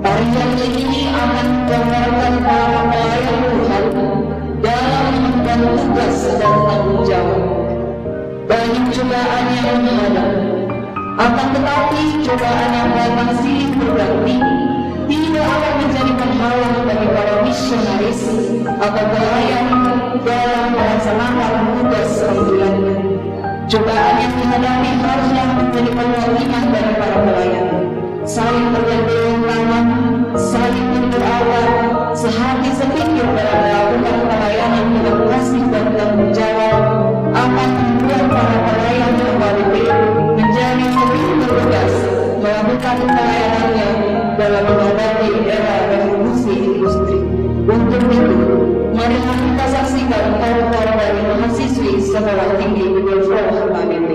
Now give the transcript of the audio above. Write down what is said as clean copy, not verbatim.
Tarian ini akan menggambarkan para pelayan Tuhan dalam mengemban tugas dan tanggung jawab. Banyak cobaan yang menghadap, akan tetapi cobaan yang datang silih berganti tidak akan menjadi penghalang bagi para misionaris atau pelayan dalam melaksanakan tugas panggilannya. Cobaan yang dihadapi harusnya menjadi penguatan dari para pelayan, saling bergandengan tangan, saling berdoa, sehati sepikir dalam melakukan pelayanan dengan kasih dan tanggung jawab akan membuat para pelayan kembali menjadi lebih bertugas melakukan pelayanannya dalam menghadapi era revolusi industri. Untuk itu, mari kita saksikan karya dari mahasiswi Sekolah Tinggi Budaya HKBP.